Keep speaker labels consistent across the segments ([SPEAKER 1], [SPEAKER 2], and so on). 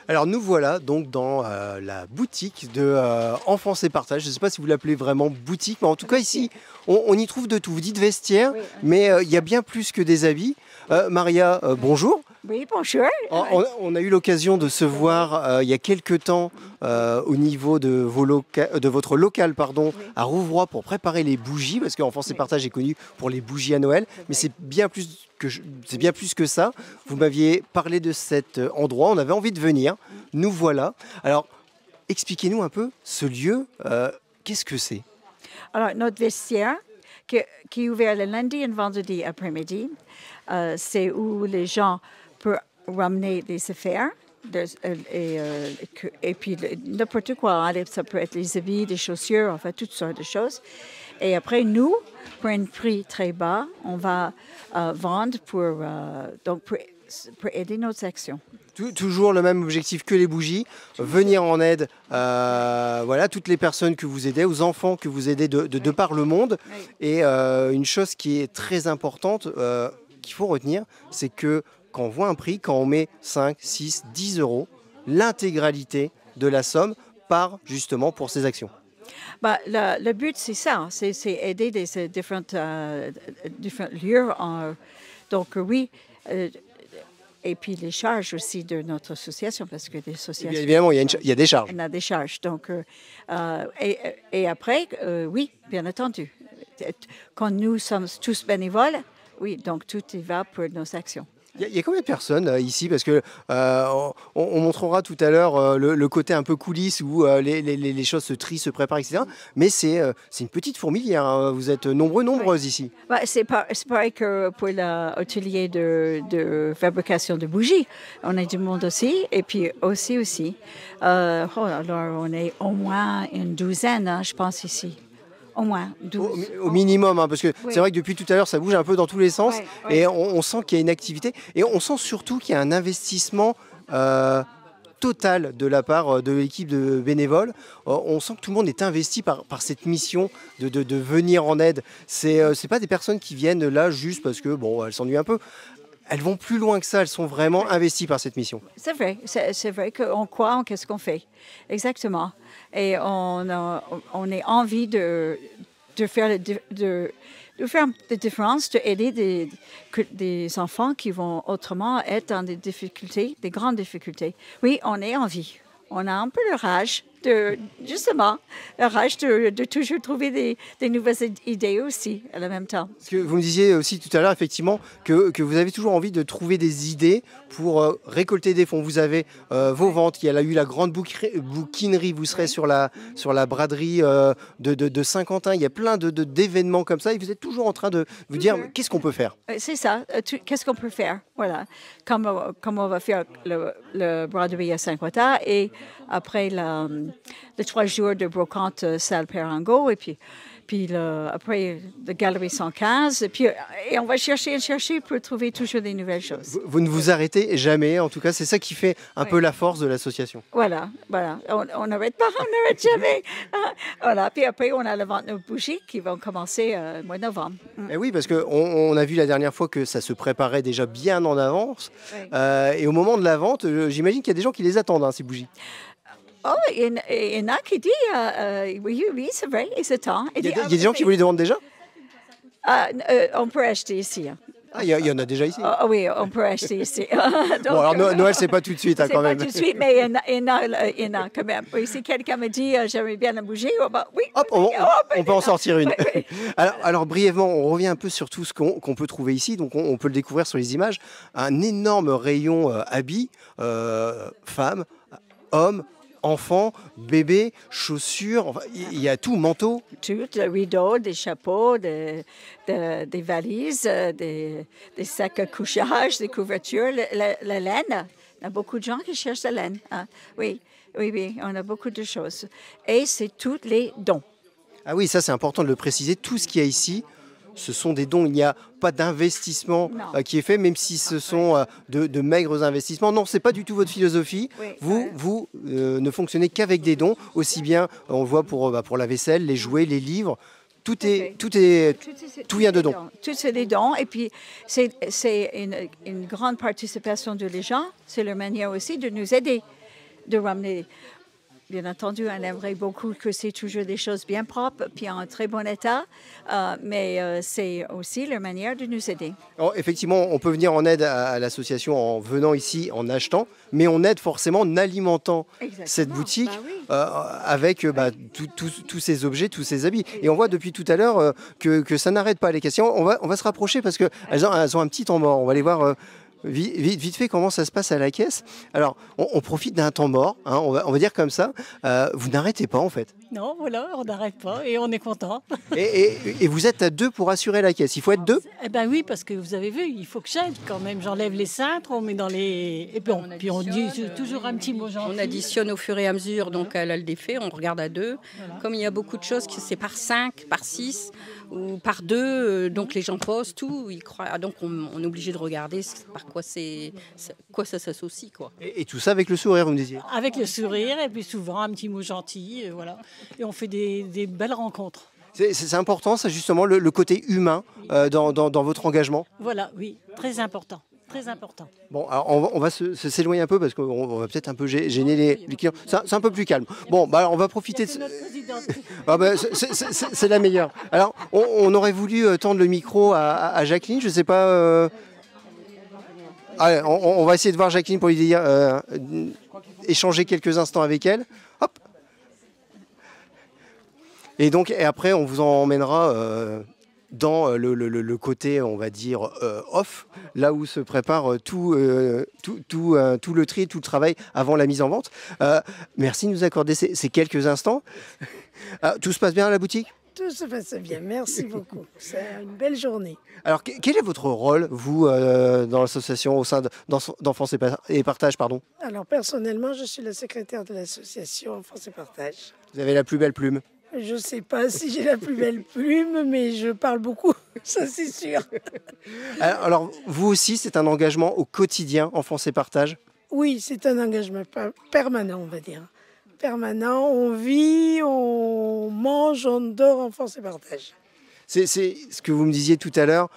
[SPEAKER 1] Alors nous voilà donc dans la boutique de Enfance et Partage. Je ne sais pas si vous l'appelez vraiment boutique, mais en tout cas ici, on y trouve de tout. Vous dites vestiaire,
[SPEAKER 2] Oui,
[SPEAKER 1] mais il y a bien plus que des habits. Maria, bonjour.
[SPEAKER 2] Oui, bonjour.
[SPEAKER 1] On a eu l'occasion de se voir il y a quelques temps au niveau de, de votre local pardon,
[SPEAKER 2] Oui.
[SPEAKER 1] à Rouvroy pour préparer les bougies, parce qu'Enfance et Partage est connu pour les bougies à Noël, mais c'est bien plus que ça. Vous m'aviez parlé de cet endroit, on avait envie de venir. Nous voilà. Alors, expliquez-nous un peu ce lieu. Qu'est-ce que c'est?
[SPEAKER 2] Alors, notre vestiaire, qui est ouvert le lundi et le vendredi après-midi, c'est où les gens peuvent ramener des affaires. Et puis n'importe quoi, hein, ça peut être les habits, des chaussures, enfin toutes sortes de choses. Et après, nous, pour un prix très bas, on va vendre pour aider notre section.
[SPEAKER 1] Toujours le même objectif que les bougies, venir en aide voilà, toutes les personnes que vous aidez, aux enfants que vous aidez de par le monde.
[SPEAKER 2] Oui.
[SPEAKER 1] Et une chose qui est très importante, qu'il faut retenir, c'est que quand on voit un prix, quand on met 5, 6, 10 euros, l'intégralité de la somme part justement pour ces actions.
[SPEAKER 2] Bah, le but, c'est ça, c'est aider ces différents lieux. Donc, oui, et puis les charges aussi de notre association, parce que des associations...
[SPEAKER 1] Bien évidemment, il y a des charges.
[SPEAKER 2] On a des charges. Donc, et après, oui, bien entendu, quand nous sommes tous bénévoles, oui, donc tout y va pour nos actions.
[SPEAKER 1] Il y a combien de personnes ici? Parce que on montrera tout à l'heure le côté un peu coulisses où les choses se trient, se préparent, etc. Mais c'est une petite fourmilière, hein. Vous êtes nombreuses ici.
[SPEAKER 2] Bah, c'est pareil que pour l'atelier de fabrication de bougies. On a du monde aussi. Et puis aussi. Alors, on est au moins une douzaine, hein, je pense, ici. Au moins 12.
[SPEAKER 1] Au minimum, hein, parce que
[SPEAKER 2] Oui.
[SPEAKER 1] c'est vrai que depuis tout à l'heure, ça bouge un peu dans tous les sens.
[SPEAKER 2] Oui.
[SPEAKER 1] Et on sent qu'il y a une activité. Et on sent surtout qu'il y a un investissement total de la part de l'équipe de bénévoles. On sent que tout le monde est investi par cette mission de venir en aide. C'est pas des personnes qui viennent là juste parce que, bon, elles s'ennuient un peu. Elles vont plus loin que ça, elles sont vraiment investies par cette mission.
[SPEAKER 2] C'est vrai qu'on croit en qu'est-ce qu'on fait. Exactement. Et on a envie de faire des différences, d'aider des enfants qui vont autrement être dans des difficultés, des grandes difficultés. Oui, on est en vie. On a un peu le rage de toujours trouver des nouvelles idées aussi en même temps.
[SPEAKER 1] Parce que vous me disiez aussi tout à l'heure, effectivement, que vous avez toujours envie de trouver des idées pour récolter des fonds. Vous avez vos ventes, il y a eu la grande bouquinerie, vous serez sur la braderie de Saint-Quentin, il y a plein d'événements comme ça, et vous êtes toujours en train de vous dire, qu'est-ce qu'on peut faire?
[SPEAKER 2] C'est ça, qu'est-ce qu'on peut faire, voilà. Comme on va faire le braderie à Saint-Quentin, et après les 3 jours de brocante salle Pérango, et puis après la galerie 115, et on va chercher pour trouver toujours des nouvelles choses.
[SPEAKER 1] Vous ne vous arrêtez jamais, en tout cas, c'est ça qui fait un peu la force de l'association.
[SPEAKER 2] Voilà. On n'arrête pas, on n'arrête jamais. Voilà, puis après, on a la vente de nos bougies qui vont commencer au mois de novembre.
[SPEAKER 1] Et oui, parce qu'on a vu la dernière fois que ça se préparait déjà bien en avance.
[SPEAKER 2] Oui.
[SPEAKER 1] Et au moment de la vente, j'imagine qu'il y a des gens qui les attendent, hein, ces bougies.
[SPEAKER 2] Oh, il y en a qui disent, oui, c'est vrai, ils s'attendent.
[SPEAKER 1] Il y a des gens qui vous les demandent déjà?
[SPEAKER 2] On peut acheter ici. Hein.
[SPEAKER 1] Ah, il y en a déjà ici.
[SPEAKER 2] Oui, on peut acheter ici. Donc,
[SPEAKER 1] bon, alors Noël, c'est pas tout de suite, hein, quand même.
[SPEAKER 2] C'est pas tout de suite, mais il y en a quand même. Oui, si quelqu'un me dit, j'aimerais bien la bougie, oui.
[SPEAKER 1] Hop, on peut en sortir une. Oui. Alors, brièvement, on revient un peu sur tout ce qu'on peut trouver ici. Donc, on peut le découvrir sur les images. Un énorme rayon habits, femmes, hommes, enfants, bébés, chaussures, enfin, il y a tout, manteaux.
[SPEAKER 2] Tout, le rideau, des chapeaux, des valises, des sacs à couchage, des couvertures, la laine. Il y a beaucoup de gens qui cherchent la laine. Hein. Oui, on a beaucoup de choses. Et c'est tous les dons.
[SPEAKER 1] Ah oui, ça c'est important de le préciser. Tout ce qu'il y a ici, ce sont des dons. Il n'y a pas d'investissement qui est fait, même si ce sont de maigres investissements. Non, ce n'est pas du tout votre philosophie. Oui, vous ne fonctionnez qu'avec des dons, aussi bien, on le voit pour la vaisselle, les jouets, les livres. Tout vient de dons.
[SPEAKER 2] Tout c'est des dons. Et puis, c'est une grande participation de les gens. C'est leur manière aussi de nous aider. de ramener. Bien entendu, on aimerait beaucoup que c'est toujours des choses bien propres puis en très bon état, mais c'est aussi leur manière de nous aider.
[SPEAKER 1] Alors, effectivement, on peut venir en aide à l'association en venant ici, en achetant, mais on aide forcément en alimentant cette boutique avec tous ces objets, tous ces habits. Et on voit depuis tout à l'heure que ça n'arrête pas les questions. On va se rapprocher parce qu'elles ont un petit temps mort. On va aller voir vite fait comment ça se passe à la caisse. Alors, on profite d'un temps mort, hein, on va dire comme ça. Vous n'arrêtez pas en fait.
[SPEAKER 3] Non, voilà, on n'arrête pas et on est content.
[SPEAKER 1] Et vous êtes à deux pour assurer la caisse. Il faut être deux?
[SPEAKER 3] Eh ben oui, parce que vous avez vu, il faut que j'aide quand même. J'enlève les cintres, on met dans les... Et puis on dit toujours un petit mot gentil.
[SPEAKER 4] On additionne au fur et à mesure, donc elle a le défait, on regarde à deux. Voilà. Comme il y a beaucoup de choses, c'est par 5, par 6 ou par 2, donc les gens posent tout, ils croient. Donc on est obligé de regarder par quoi ça s'associe, quoi.
[SPEAKER 1] Et tout ça avec le sourire, vous me disiez?
[SPEAKER 3] Avec le sourire, et puis souvent un petit mot gentil, voilà. Et on fait des belles rencontres.
[SPEAKER 1] C'est important, ça, justement, le côté humain dans votre engagement?
[SPEAKER 3] Voilà, oui, très important. Très important.
[SPEAKER 1] Bon, alors on va s'éloigner un peu parce qu'on va peut-être un peu gêner les clients. C'est un peu plus calme. Bon, bah alors on va profiter de... c'est la meilleure. Alors, on aurait voulu tendre le micro à Jacqueline, je ne sais pas... Allez, on va essayer de voir Jacqueline pour lui dire... échanger quelques instants avec elle. Hop. Et donc, et après, on vous emmènera dans le côté, on va dire, off, là où se prépare tout le tri, tout le travail avant la mise en vente. Merci de nous accorder ces quelques instants. Tout se passe bien à la boutique?
[SPEAKER 5] Tout se passe bien, merci beaucoup. C'est une belle journée.
[SPEAKER 1] Alors, quel est votre rôle, vous, dans l'association, au sein d'Enfance et Partage, pardon?
[SPEAKER 5] Alors, personnellement, je suis la secrétaire de l'association Enfance et Partage.
[SPEAKER 1] Vous avez la plus belle plume.
[SPEAKER 5] Je ne sais pas si j'ai la plus belle plume, mais je parle beaucoup, ça c'est sûr.
[SPEAKER 1] Alors, vous aussi, c'est un engagement au quotidien, Enfance et Partage?
[SPEAKER 5] Oui, c'est un engagement permanent, on va dire. Permanent, on vit, on mange, on dort, Enfance et Partage.
[SPEAKER 1] C'est ce que vous me disiez tout à l'heure,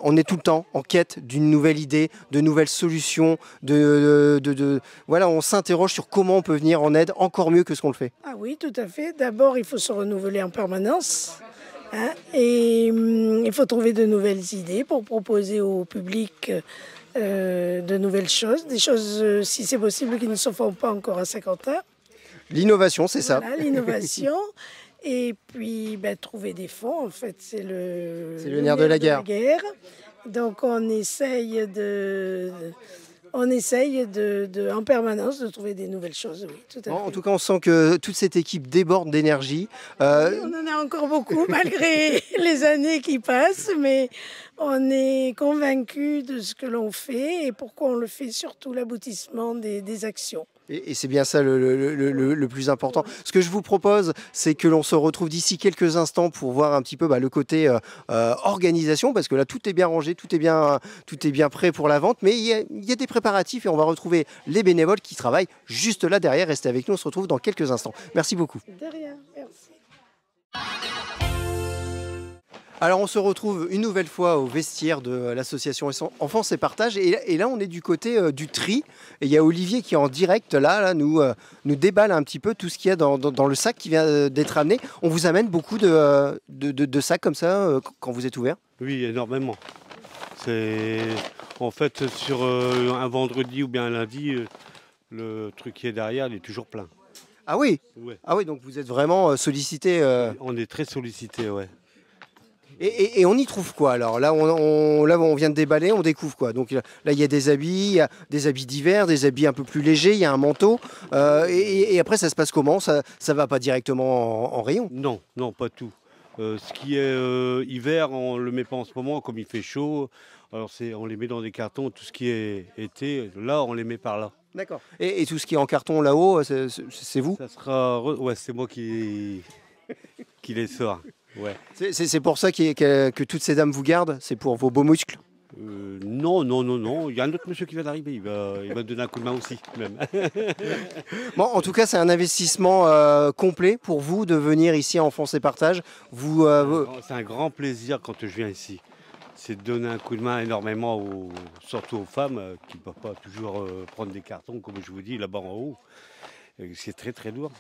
[SPEAKER 1] on est tout le temps en quête d'une nouvelle idée, de nouvelles solutions, voilà, on s'interroge sur comment on peut venir en aide encore mieux que ce qu'on le fait.
[SPEAKER 5] Ah oui, tout à fait. D'abord, il faut se renouveler en permanence, hein, et il faut trouver de nouvelles idées pour proposer au public de nouvelles choses, des choses, si c'est possible, qui ne se font pas encore à Saint-Quentin.
[SPEAKER 1] L'innovation, c'est ça.
[SPEAKER 5] Voilà, l'innovation. Et puis, trouver des fonds, en fait, c'est le
[SPEAKER 1] nerf de la guerre.
[SPEAKER 5] Donc, on essaye en permanence de trouver des nouvelles choses. Oui, tout à fait.
[SPEAKER 1] En tout cas, on sent que toute cette équipe déborde d'énergie.
[SPEAKER 5] Oui, on en a encore beaucoup, malgré les années qui passent, mais on est convaincus de ce que l'on fait et pourquoi on le fait, surtout l'aboutissement des actions.
[SPEAKER 1] Et c'est bien ça le plus important. Ce que je vous propose, c'est que l'on se retrouve d'ici quelques instants pour voir un petit peu le côté organisation, parce que là, tout est bien rangé, tout est bien prêt pour la vente, mais il y a des préparatifs et on va retrouver les bénévoles qui travaillent juste là derrière. Restez avec nous, on se retrouve dans quelques instants. Merci beaucoup.
[SPEAKER 5] De rien, merci.
[SPEAKER 1] Alors on se retrouve une nouvelle fois au vestiaire de l'association Enfance et Partage et là on est du côté du tri et il y a Olivier qui est en direct là nous déballe un petit peu tout ce qu'il y a dans le sac qui vient d'être amené. On vous amène beaucoup de sacs comme ça quand vous êtes ouvert?
[SPEAKER 6] Oui, énormément. C'est en fait sur un vendredi ou bien un lundi, le truc qui est derrière il est toujours plein.
[SPEAKER 1] Ah oui?
[SPEAKER 6] Ouais.
[SPEAKER 1] Ah oui, donc vous êtes vraiment sollicité.
[SPEAKER 6] On est très sollicité, ouais.
[SPEAKER 1] Et on y trouve quoi alors? Là on vient de déballer, on découvre quoi? Donc là il y a des habits d'hiver, des habits un peu plus légers, il y a un manteau. Et après ça se passe comment? Ça va pas directement en rayon?
[SPEAKER 6] Non, pas tout. Ce qui est hiver, on le met pas en ce moment comme il fait chaud. Alors on les met dans des cartons. Tout ce qui est été, là on les met par là.
[SPEAKER 1] D'accord. Et tout ce qui est en carton là-haut, c'est vous?
[SPEAKER 6] Ça sera, ouais, c'est moi qui les sort. Ouais.
[SPEAKER 1] C'est pour ça que toutes ces dames vous gardent? C'est pour vos beaux muscles?
[SPEAKER 6] Non. Il y a un autre monsieur qui vient d'arriver. Il va me donner un coup de main aussi, même.
[SPEAKER 1] Bon, en tout cas, c'est un investissement complet pour vous de venir ici à Enfance et Partage.
[SPEAKER 6] C'est un grand plaisir quand je viens ici. C'est de donner un coup de main énormément, surtout aux femmes qui ne peuvent pas toujours prendre des cartons, comme je vous dis, là-bas en haut. C'est très très lourd.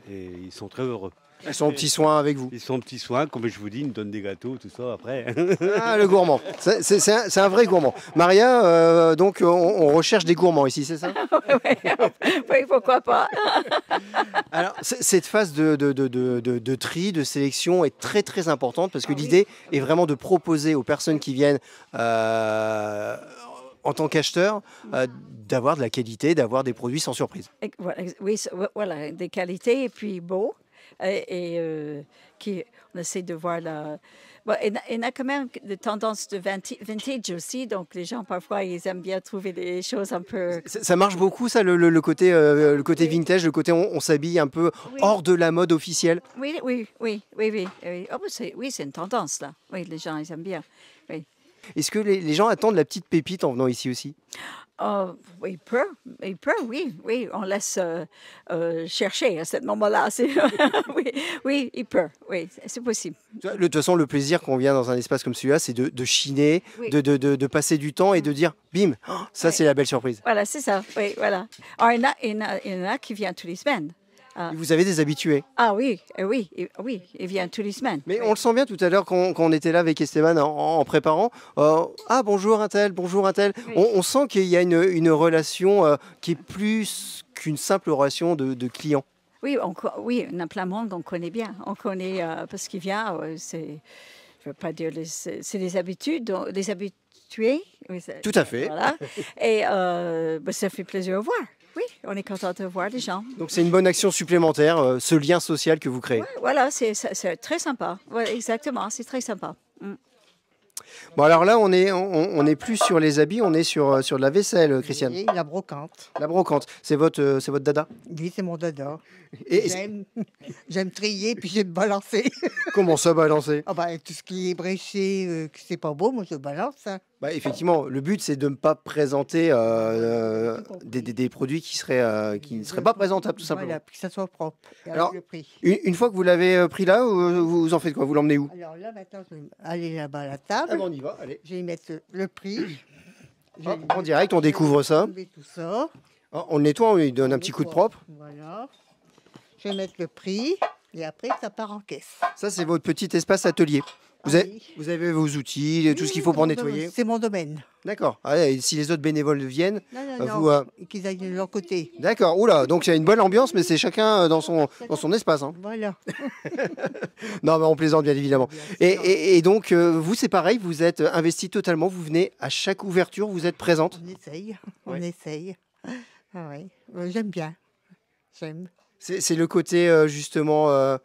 [SPEAKER 6] Et ils sont très heureux.
[SPEAKER 1] Ils sont aux petits soins avec vous.
[SPEAKER 6] Ils sont petits soins, comme je vous dis, ils me donnent des gâteaux, tout ça après.
[SPEAKER 1] Ah, le gourmand. C'est un vrai gourmand. Maria, donc on recherche des gourmands ici, c'est ça?
[SPEAKER 2] Oui, pourquoi pas.
[SPEAKER 1] Alors, cette phase de tri, de sélection est très très importante parce que l'idée est vraiment de proposer aux personnes qui viennent en tant qu'acheteurs d'avoir de la qualité, d'avoir des produits sans surprise.
[SPEAKER 2] Oui, voilà, des qualités et puis beaux. On essaie de voir la... Bon, il y a quand même des tendances de vintage aussi, donc les gens parfois ils aiment bien trouver des choses un peu...
[SPEAKER 1] Ça marche beaucoup ça, le côté vintage, le côté on s'habille un peu hors de la mode officielle.
[SPEAKER 2] Oui. Oh, oui, c'est une tendance là. Oui, les gens ils aiment bien. Oui.
[SPEAKER 1] Est-ce que les gens attendent la petite pépite en venant ici aussi?
[SPEAKER 2] Il peut, oui, on laisse chercher à ce moment-là. oui, il peut, oui, c'est possible.
[SPEAKER 1] De toute façon, le plaisir qu'on vient dans un espace comme celui-là, c'est de chiner, de passer du temps et de dire, bim, ça c'est la belle surprise.
[SPEAKER 2] Voilà, c'est ça, oui, voilà. Alors, il y en a qui viennent toutes les semaines.
[SPEAKER 1] Vous avez des habitués?
[SPEAKER 2] Ah oui, il vient toutes les semaines.
[SPEAKER 1] Mais on le sent bien tout à l'heure quand on était là avec Esteban en préparant. Ah bonjour un tel, bonjour un tel. Oui. On sent qu'il y a une relation qui est plus qu'une simple relation de client.
[SPEAKER 2] Oui, on a plein de monde qu'on connaît bien. On connaît parce qu'il vient, je ne veux pas dire, c'est des habitudes, des habitués. Oui,
[SPEAKER 1] tout à fait.
[SPEAKER 2] Voilà. Et ça fait plaisir de voir. Oui, on est content de voir les gens.
[SPEAKER 1] Donc c'est une bonne action supplémentaire, ce lien social que vous créez.
[SPEAKER 2] Ouais, voilà, c'est très sympa. Ouais, exactement, c'est très sympa.
[SPEAKER 1] Bon alors là, on est plus sur les habits, on est sur de la vaisselle, Christiane.
[SPEAKER 7] Oui, la brocante.
[SPEAKER 1] La brocante, c'est votre dada?
[SPEAKER 7] Oui, c'est mon dada. J'aime trier puis j'aime balancer.
[SPEAKER 1] Comment ça balancer?
[SPEAKER 7] Tout ce qui est bréché, que c'est pas beau, moi je balance. Hein.
[SPEAKER 1] Effectivement, le but c'est de ne pas présenter des produits qui ne seraient pas présentables tout simplement.
[SPEAKER 7] Voilà, puis que ça soit propre.
[SPEAKER 1] Alors,
[SPEAKER 7] le prix.
[SPEAKER 1] Une fois que vous l'avez pris là, vous en faites quoi? Vous l'emmenez où?
[SPEAKER 7] Alors là maintenant, je vais aller là-bas à la table.
[SPEAKER 1] On y va, allez.
[SPEAKER 7] Je vais y mettre le prix.
[SPEAKER 1] En direct, on découvre ça.
[SPEAKER 7] Tout ça.
[SPEAKER 1] On le nettoie, on lui donne un petit coup de propre.
[SPEAKER 7] Voilà. Je vais mettre le prix et après ça part en caisse.
[SPEAKER 1] Ça c'est votre petit espace atelier. Vous avez vos outils, tout ce qu'il faut pour nettoyer.
[SPEAKER 7] C'est mon domaine.
[SPEAKER 1] D'accord. Et si les autres bénévoles viennent,
[SPEAKER 7] non, qu'ils aillent de leur côté.
[SPEAKER 1] D'accord. Oula, donc il y a une bonne ambiance, mais c'est chacun dans son espace. Hein.
[SPEAKER 7] Voilà.
[SPEAKER 1] Non, mais on plaisante bien évidemment. Et donc vous c'est pareil, vous êtes investi totalement. Vous venez à chaque ouverture, vous êtes présente.
[SPEAKER 7] On essaye. Ah ouais. J'aime bien. J'aime.
[SPEAKER 1] C'est le côté justement.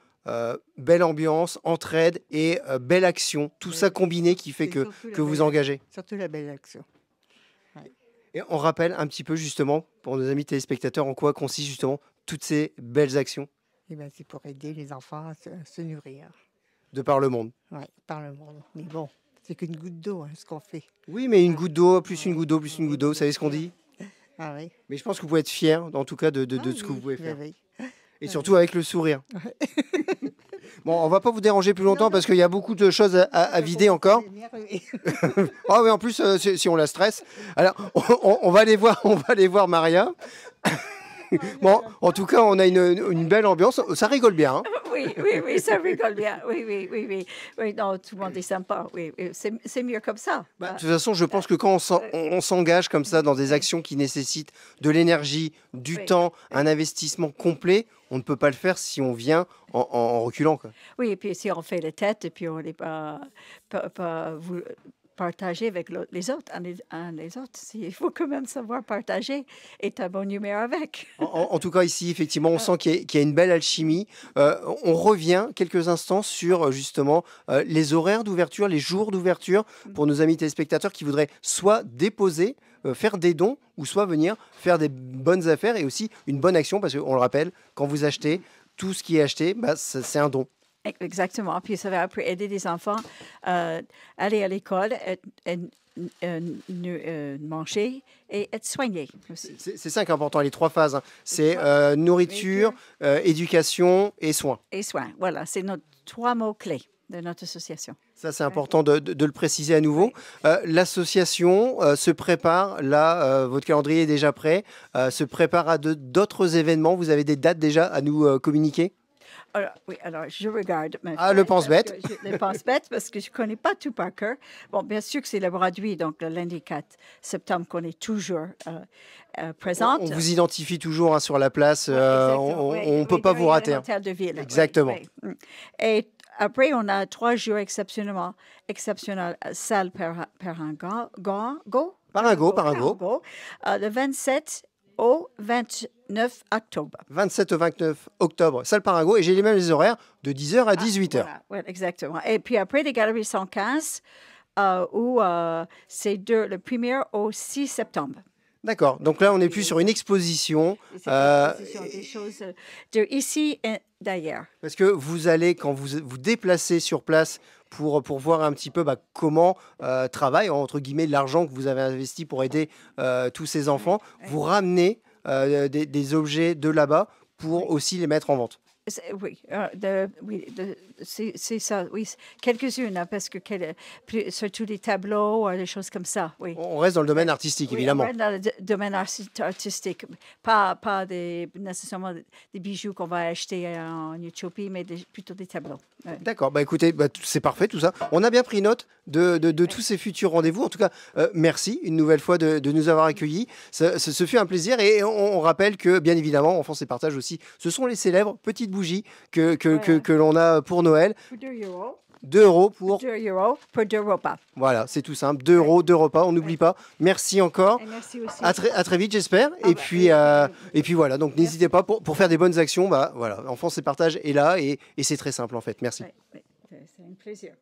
[SPEAKER 1] Belle ambiance, entraide et belle action, tout ça combiné qui fait que vous engagez.
[SPEAKER 7] Surtout la belle action. Ouais.
[SPEAKER 1] Et on rappelle un petit peu justement, pour nos amis téléspectateurs, en quoi consistent justement toutes ces belles actions.
[SPEAKER 7] C'est pour aider les enfants à se nourrir.
[SPEAKER 1] De par le monde.
[SPEAKER 7] Oui, par le monde. Mais bon, c'est qu'une goutte d'eau, ce qu'on fait.
[SPEAKER 1] Oui, mais une goutte d'eau, plus une goutte d'eau, plus une goutte d'eau, vous savez ce qu'on dit?
[SPEAKER 7] Ah oui.
[SPEAKER 1] Mais je pense que vous pouvez être fiers, en tout cas, de ce que vous pouvez faire.
[SPEAKER 7] Oui.
[SPEAKER 1] Et surtout avec le sourire. Bon, on va pas vous déranger plus longtemps parce qu'il y a beaucoup de choses à vider encore. Ah oui, en plus, si on la stresse. Alors, on va aller voir Maria. Bon, en tout cas, on a une belle ambiance. Ça rigole bien. Hein.
[SPEAKER 2] Oui, ça rigole bien. Oui, non, tout le monde est sympa. Oui, c'est mieux comme ça.
[SPEAKER 1] De toute façon, je pense que quand on s'engage comme ça dans des actions qui nécessitent de l'énergie, du temps, un investissement complet, on ne peut pas le faire si on vient en reculant. Quoi.
[SPEAKER 2] Oui, et puis si on fait la tête et puis on n'est pas partager avec les autres, les autres. Il faut quand même savoir partager et ta bonne humeur avec.
[SPEAKER 1] En tout cas, ici, effectivement, on sent qu'il y a une belle alchimie. On revient quelques instants sur, justement, les horaires d'ouverture, les jours d'ouverture pour nos amis téléspectateurs qui voudraient soit déposer, faire des dons ou soit venir faire des bonnes affaires et aussi une bonne action parce qu'on le rappelle, quand vous achetez, tout ce qui est acheté, c'est un don.
[SPEAKER 2] Exactement. Puis ça va après aider les enfants à aller à l'école, manger et être soignés aussi.
[SPEAKER 1] C'est ça qui est important, les trois phases. Hein. C'est nourriture, éducation et soins.
[SPEAKER 2] Et soins, voilà. C'est nos 3 mots clés de notre association.
[SPEAKER 1] Ça, c'est important de le préciser à nouveau. L'association se prépare, là, votre calendrier est déjà prêt, se prépare à d'autres événements. Vous avez des dates déjà à nous communiquer?
[SPEAKER 2] Alors, oui, alors je regarde.
[SPEAKER 1] Le pense-bête.
[SPEAKER 2] Le pense-bête, parce que je ne connais pas tout par cœur. Bon, bien sûr que c'est le Bradouille, donc le lundi 4 septembre, qu'on est toujours présente.
[SPEAKER 1] On vous identifie toujours hein, sur la place. On ne peut pas vous rater.
[SPEAKER 2] L'hôtel de ville.
[SPEAKER 1] Exactement.
[SPEAKER 2] Oui. Et après, on a 3 jours exceptionnels, salle Parango, le 27 au 29 octobre.
[SPEAKER 1] 27 au 29 octobre, salle Parango. Et j'ai les mêmes horaires de 10h à 18h.
[SPEAKER 2] Voilà, ouais, exactement. Et puis après, les Galeries 115, où c'est le 1er au 6 septembre.
[SPEAKER 1] D'accord. Donc là, on n'est plus sur une exposition.
[SPEAKER 2] Des choses d'ici et d'ailleurs.
[SPEAKER 1] Parce que vous allez, quand vous vous déplacez sur place pour voir un petit peu comment travaille, entre guillemets, l'argent que vous avez investi pour aider tous ces enfants, vous ramenez des objets de là-bas pour aussi les mettre en vente.
[SPEAKER 2] Oui, c'est ça, oui. Quelques-unes, hein, parce que surtout les tableaux, des choses comme ça, oui.
[SPEAKER 1] On reste dans le domaine artistique, évidemment.
[SPEAKER 2] On reste dans le domaine artistique, pas nécessairement des bijoux qu'on va acheter en Éthiopie, mais plutôt des tableaux. Ouais.
[SPEAKER 1] D'accord, écoutez, c'est parfait tout ça. On a bien pris note de tous ces futurs rendez-vous. En tout cas, merci une nouvelle fois de nous avoir accueillis. Ce fut un plaisir et on rappelle que, bien évidemment, Enfance et Partage aussi, ce sont les célèbres petites bougies que l'on a pour Noël.
[SPEAKER 2] Pour 2 euros.
[SPEAKER 1] 2 euros pour...
[SPEAKER 2] 2 euros pour 2 repas.
[SPEAKER 1] Voilà, c'est tout simple. 2 euros, 2 repas, on n'oublie pas. Merci encore.
[SPEAKER 2] Et merci aussi.
[SPEAKER 1] À très vite, j'espère. Et puis voilà, donc n'hésitez pas pour faire des bonnes actions. Voilà, Enfance et Partage est là et c'est très simple en fait. Merci.
[SPEAKER 2] Oui, c'est un plaisir.